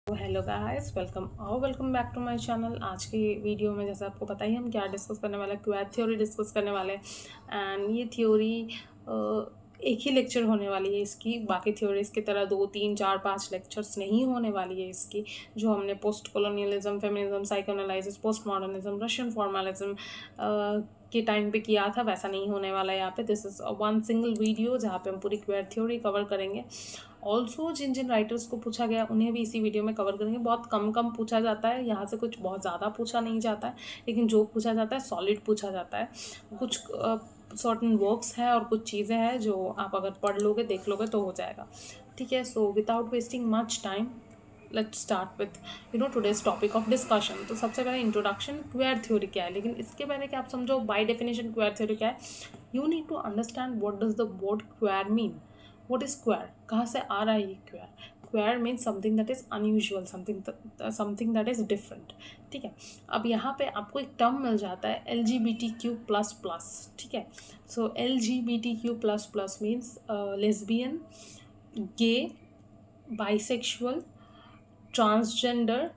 Hello guys, welcome back to my channel. आज की video में जैसे आपको पता ही हम क्या डिस्कस करने वाले हैं, क्वेर थ्योरी डिस्कस करने वाले हैं। एंड ये थ्योरी एक ही लेक्चर होने वाली है इसकी, बाकी थ्योरीज की तरह 2 3 4 5 लेक्चर्स नहीं होने वाली है इसकी। जो हमने post colonialism, feminism, psychoanalysis, post modernism, Russian formalism के टाइम पे किया था, वैसा नहीं होने वाला है यहाँ पे। This is one single video जहाँ पे हम पूरी क्वेर थ्योरी कवर करेंगे। ऑल्सो जिन जिन राइटर्स को पूछा गया उन्हें भी इसी वीडियो में कवर करेंगे। बहुत कम कम पूछा जाता है, यहाँ से कुछ बहुत ज़्यादा पूछा नहीं जाता है, लेकिन जो पूछा जाता है सॉलिड पूछा जाता है। कुछ सर्टन वर्क्स है और कुछ चीज़ें हैं जो आप अगर पढ़ लोगे, देख लोगे तो हो जाएगा। ठीक है, so without wasting much time let's start with today's topic of discussion. तो सबसे पहले इंट्रोडक्शन, क्वेर थ्योरी क्या है। लेकिन इसके पहले कि आप समझो बाय डेफिनेशन क्वेर थ्योरी क्या है, you need to understand what does the word queer mean. What is queer, कहाँ से आ रहा है ये queer. Queer means something that is unusual, something that is different. ठीक है, अब यहाँ पे आपको एक टर्म मिल जाता है LGBTQ++। ठीक है, so LGBTQ++ means lesbian, gay, bisexual, transgender.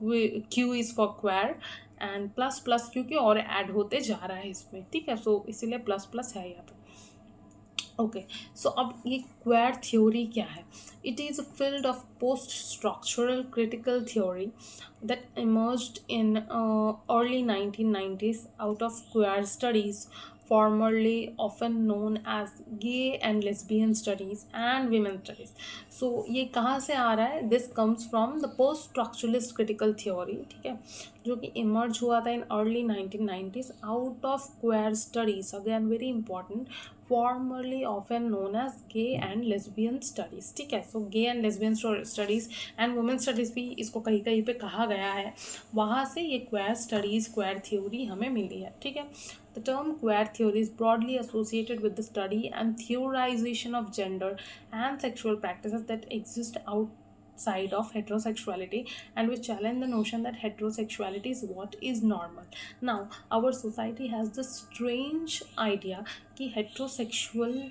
Q is for queer and plus plus क्योंकि और ऐड होते जा रहा है इसमें। ठीक है, सो इसीलिए प्लस प्लस है यहाँ पे। ओके, सो अब ये क्वेर थ्योरी क्या है। It is a field of post structural critical theory that emerged in early 1990s out of queer studies, formerly often known as gay and lesbian studies and women studies. So ये कहाँ से आ रहा है, this comes from the post structuralist critical theory। ठीक है, जो कि इमर्ज हुआ था in early 1990s out of क्वेर studies, again very important, formerly often known as gay and lesbian studies। ठीक है, so gay and lesbian studies and women studies भी इसको कहीं कहीं पे कहा गया है। वहाँ से ये क्वेर स्टडीज़, क्वेर थ्योरी हमें मिली है। ठीक है, the term queer theory is broadly associated with the study and theorization of gender and sexual practices that exist outside of heterosexuality and which challenge the notion that heterosexuality is what is normal. Now our society has this strange idea कि heterosexual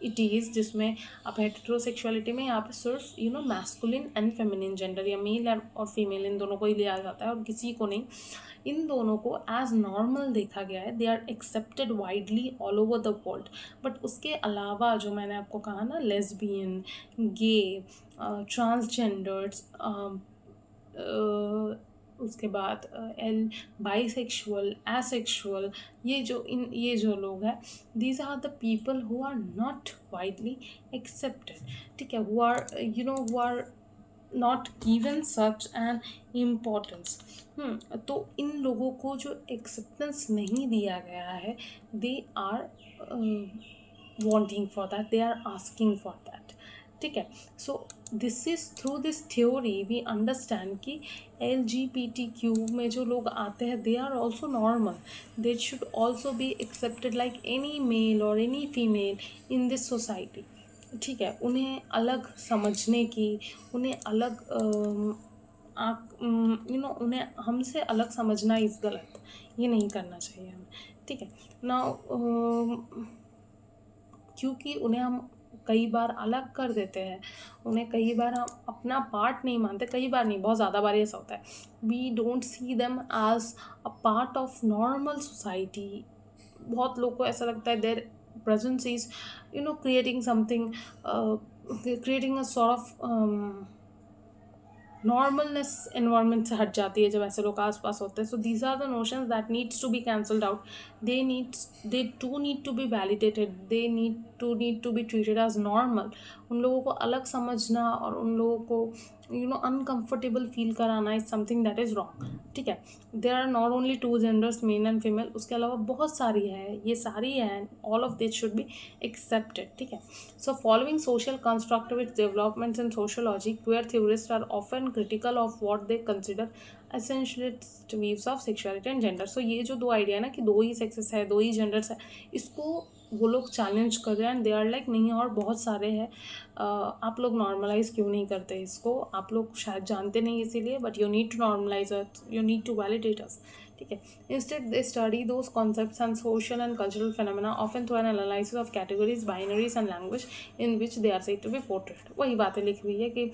it is, जिसमें आप heterosexuality में यहाँ पे सिर्फ masculine and feminine gender या mail और female इन दोनों को ही लिया जाता है और किसी को नहीं। इन दोनों को एज नॉर्मल देखा गया है, they are accepted widely all over the world. But उसके अलावा जो मैंने आपको कहा ना, लेस्बियन, गे, ट्रांसजेंडर्स, उसके बाद बाइसेक्सुअल, एसेक्सुअल, ये जो लोग हैं, these are the people who are not widely accepted. ठीक है, who are not given such an importance. तो इन लोगों को जो एक्सेप्टेंस नहीं दिया गया है, they are wanting for that, they are asking for that। ठीक है, so this is through this theory we understand कि LGBTQ में जो लोग आते हैं, they are also normal, they should also be accepted like any male or any female in this society. ठीक है, उन्हें अलग समझने की, उन्हें अलग उन्हें हमसे अलग समझना इस गलत, ये नहीं करना चाहिए हमें। ठीक है ना, क्योंकि उन्हें हम कई बार अलग कर देते हैं, उन्हें कई बार हम अपना पार्ट नहीं मानते, कई बार नहीं, बहुत ज़्यादा बार ऐसा होता है। We don't see them as a part of normal society. बहुत लोग को ऐसा लगता है their presence is creating something, creating a sort of normalness environment से हट जाती है जब ऐसे लोग आसपास होते हैं। So these are the notions that needs to be cancelled out. They too need to be validated, they need to be treated as normal. उन लोगों को अलग समझना और उन लोगों को अनकंफर्टेबल फील कराना is something that is wrong. ठीक है, there are not only 2 genders, male and female, उसके अलावा बहुत सारी है, ये सारी है, all of this should be accepted. ठीक है, so following social constructivist developments in sociology, queer theorists are often critical of what they consider essentialist views of sexuality and gender। so ये जो दो आइडिया है ना कि दो ही सेक्सेस है, दो ही जेंडर्स है, इसको वो लोग चैलेंज कर रहे हैं एंड दे आर लाइक नहीं और बहुत सारे हैं। आप लोग नॉर्मलाइज क्यों नहीं करते इसको, आप लोग शायद जानते नहीं इसीलिए, but you need to normalize it, you need to validate us. ठीक है, instead they study those concepts and social and cultural phenomena often through an analysis of categories, binaries and language in which they are said to be portrait. वही बातें लिखी हुई है कि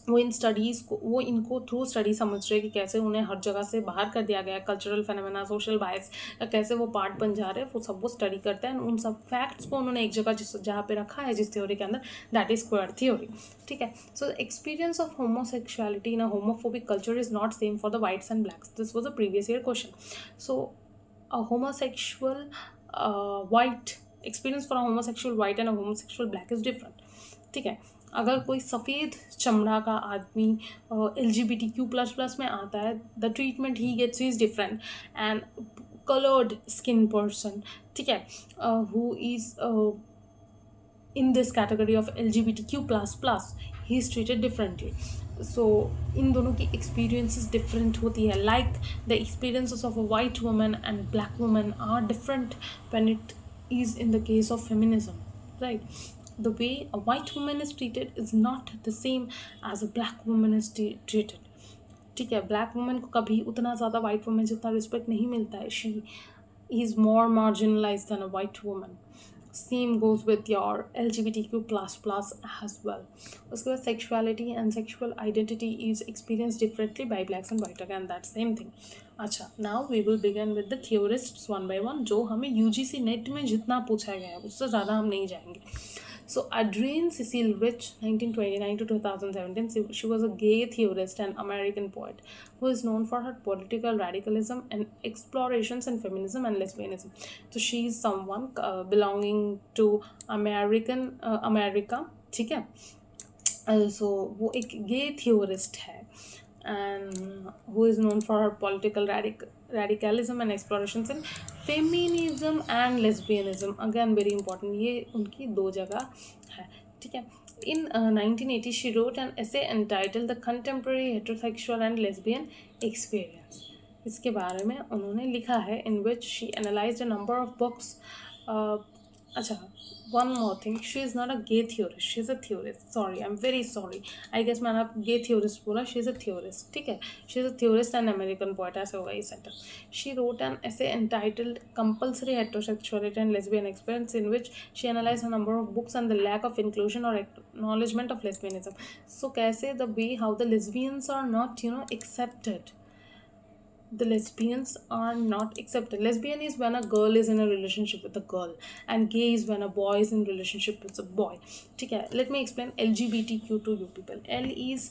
वो इन studies को, वो इनको थ्रू स्टडी समझ रहे हैं कि कैसे उन्हें हर जगह से बाहर कर दिया गया है, कल्चरल फेनोमेना, सोशल बायस का कैसे वो पार्ट बन जा रहे हैं, वो सब वो स्टडी करते हैं। उन सब फैक्ट्स को उन्होंने एक जगह जहाँ पे रखा है जिस थ्योरी के अंदर, दैट इज क्वेयर थ्योरी। ठीक है, so experience of homosexuality in a homophobic culture is not same for the whites and blacks. This was a previous year question. So a homosexual white experience for a homosexual white and a homosexual black is different. ठीक है, अगर कोई सफ़ेद चमड़ा का आदमी LGBTQ++ में आता है, the treatment he gets is different. And coloured skin person, ठीक है, who is in this category of LGBTQ++, he is treated differently. So इन दोनों की experiences different होती है, like the experiences of a white woman and black woman are different when it is in the case of feminism, right? The way a white woman is treated is not the same as a black woman is treated. ठीक है, black women को कभी उतना ज़्यादा white women जितना respect नहीं मिलता है. She is more marginalized than a white women. Same goes with your LGBTQ++ as well. उसके बाद sexuality and sexual identity is experience differently by blacks and white, again that same thing. अच्छा, now we will begin with the theorists one by one, जो हमें UGC net में जितना पूछा गया है उससे ज़्यादा हम नहीं जाएंगे. So Adrienne Cecil Rich, 1929 to 2017, she was a gay theorist and American poet who is known for her political radicalism and explorations in feminism and lesbianism. So she is someone belonging to America, ठीक है. So वो एक gay theorist है and who is known for her political radicalism and explorations in feminism and lesbianism. Again very important, ये उनकी दो जगह है. ठीक है. In 1980 she wrote an essay entitled The Contemporary Heterosexual and Lesbian Experience. इसके बारे में उन्होंने लिखा है, in which she analyzed a number of books. अच्छा, one more thing, she is not a gay theorist, she is a theorist. Sorry, I'm very sorry. I guess मैंने आप gay theorist बोला, she is a theorist. ठीक है, she is a theorist and American poet, ऐसे होगा ये centre. She wrote an essay entitled Compulsory Heterosexuality and Lesbian Experience, in which she analyzed a number of books and the lack of inclusion or acknowledgement of lesbianism. So कैसे the way how the lesbians are not, accepted. The lesbians are not accepted. Lesbian is when a girl is in a relationship with a girl, and gay is when a boy is in relationship with a boy. ठीक है, let me explain LGBTQ to you people. L is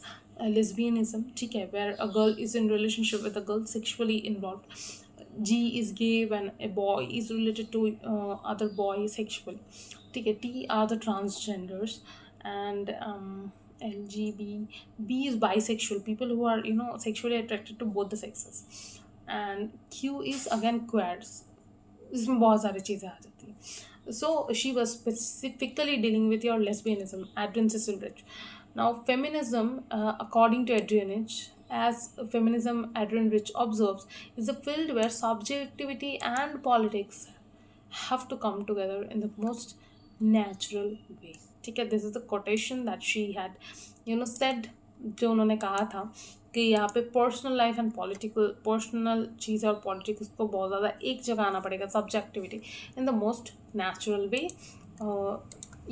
lesbianism, ठीक है, where a girl is in relationship with a girl sexually involved. G is gay when a boy is related to other boy sexually. ठीक है. T are the transgenders, and B is bisexual, people who are sexually attracted to both the sexes. And Q is again queers. इसमें बहुत सारी चीज़ें आ जाती हैं. So she was specifically dealing with your lesbianism, Adrienne Cecil Rich. Now feminism, according to Adrienne Rich, as feminism Adrienne Rich observes, is a field where subjectivity and politics have to come together in the most natural way. ठीक है, this is the quotation that she had said, जो उन्होंने कहा था कि यहाँ पे personal life and personal चीज़ें और पॉलिटिक्स को बहुत ज़्यादा एक जगह आना पड़ेगा, subjectivity in the most natural way.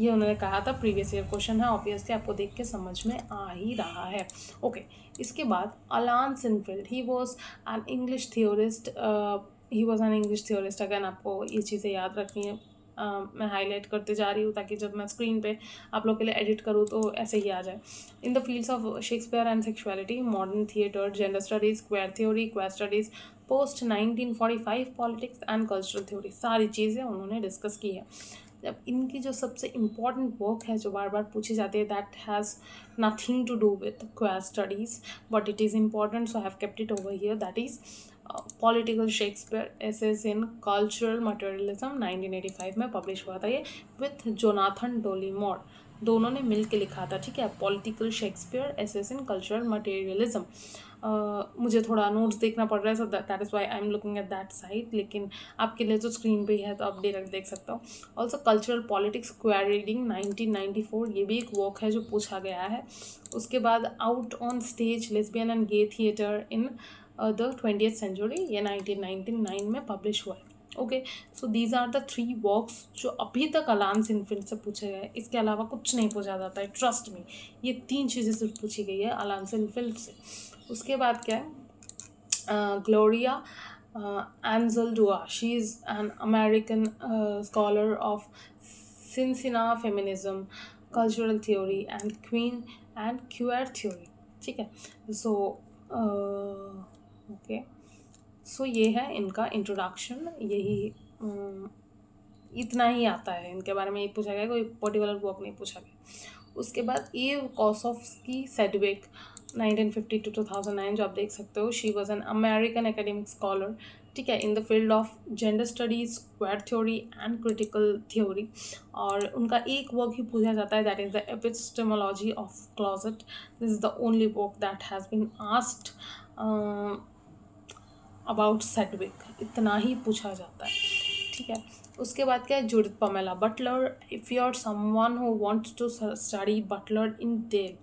ये उन्होंने कहा था, प्रीवियस ईयर क्वेश्चन है, ऑब्वियसली आपको देख के समझ में आ ही रहा है. ओके, इसके बाद Alan Sinfield, he was an English theorist. Again आपको ये चीज़ें याद रखनी है. मैं हाईलाइट करते जा रही हूँ ताकि जब मैं स्क्रीन पे आप लोग के लिए एडिट करूँ तो ऐसे ही आ जाए. In the fields of Shakespeare and sexuality, modern theatre, gender studies, queer theory, queer studies, post 1945 politics and cultural theory, सारी चीज़ें उन्होंने डिस्कस की है. जब इनकी जो सबसे इम्पॉर्टेंट वर्क है जो बार बार पूछी जाती है, that has nothing to do with queer studies but it is important, so I have kept it over here. That is political Shakespeare essays in cultural materialism, 1985 में पब्लिश हुआ था ये, विथ जोनाथन डोलीमोर. दोनों ने मिल के लिखा था. ठीक है, political Shakespeare essays in cultural materialism. मुझे थोड़ा नोट्स देखना पड़ रहा है, so that is why I am looking at that site, लेकिन आपके लिए तो स्क्रीन पे ही है तो आप डायरेक्ट देख सकता हूँ. Also cultural politics, queer reading, 1994, ये भी एक वर्क है जो पूछा गया है. उसके बाद out on stage, lesbian and gay theatre in the 20th century, ये 1999 में पब्लिश हुआ है. Okay, so these are the 3 works जो अभी तक अलान सिनफिल्ड से पूछे गए, इसके अलावा कुछ नहीं पूछा जाता है, ट्रस्ट मी। ये 3 चीज़ें सिर्फ पूछी गई है अलान सिनफिल्ड से। उसके बाद क्या है, Gloria Anzaldúa. She is an American scholar of Cincinnati feminism, cultural theory, and queer theory. ठीक है, सो ओके, सो ये है इनका इंट्रोडक्शन। यही इतना ही आता है इनके बारे में, ये पूछा गया, कोई पर्टिकुलर वर्क नहीं पूछा गया। उसके बाद ईव कॉसोफ्स्की सेडविक 1950 to 2009, जो आप देख सकते हो, she was an American academic scholar, ठीक है, in the field of gender studies, queer theory and critical theory. और उनका एक वर्क ही पूछा जाता है, that is the epistemology of closet. This is the only work that has been asked about Sedgwick. इतना ही पूछा जाता है, ठीक है। उसके बाद क्या है, Judith Pamela Butler. If you are someone who wants to study Butler in detail,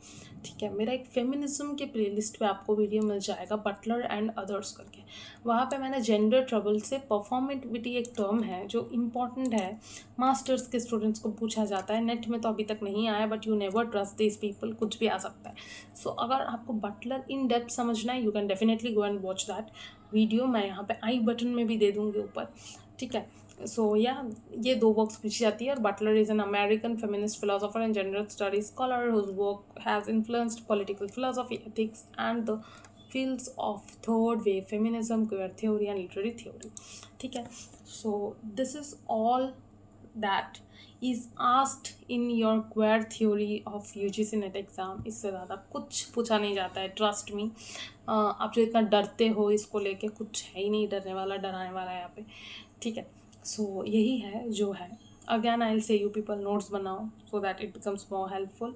ठीक है, मेरा एक फेमिनिज्म के प्लेलिस्ट पे आपको वीडियो मिल जाएगा, बटलर एंड अदर्स करके। वहाँ पे मैंने जेंडर ट्रबल से परफॉर्मेटिविटी एक टर्म है जो इम्पॉर्टेंट है, मास्टर्स के स्टूडेंट्स को पूछा जाता है, नेट में तो अभी तक नहीं आया, but you never trust this people, कुछ भी आ सकता है। सो अगर आपको बटलर इन डेप्थ समझना है, you can definitely go and watch that video. मैं यहाँ पे आई बटन में भी दे दूँगी ऊपर, ठीक है। सो या ये 2 वर्क्स पूछी जाती है। और Butler is an American feminist philosopher and gender studies scholar whose work has influenced political philosophy, ethics and the fields of third wave feminism, queer theory and literary theory, ठीक है। So this is all that is asked in your queer theory of UGC NET exam. इससे ज़्यादा कुछ पूछा नहीं जाता है, trust me. आप जो इतना डरते हो इसको लेके, कुछ है ही नहीं डरने वाला, डराने वाला यहाँ पे, ठीक है। सो यही है जो है। Again I will say you people notes बनाओ so that it becomes more helpful.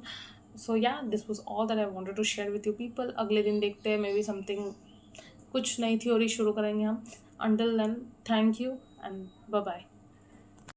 So yeah this was all that I wanted to share with you people. अगले दिन देखते हैं, मे बी समथिंग, कुछ नई थ्योरी शुरू करेंगे हम। Until then, thank you and bye bye.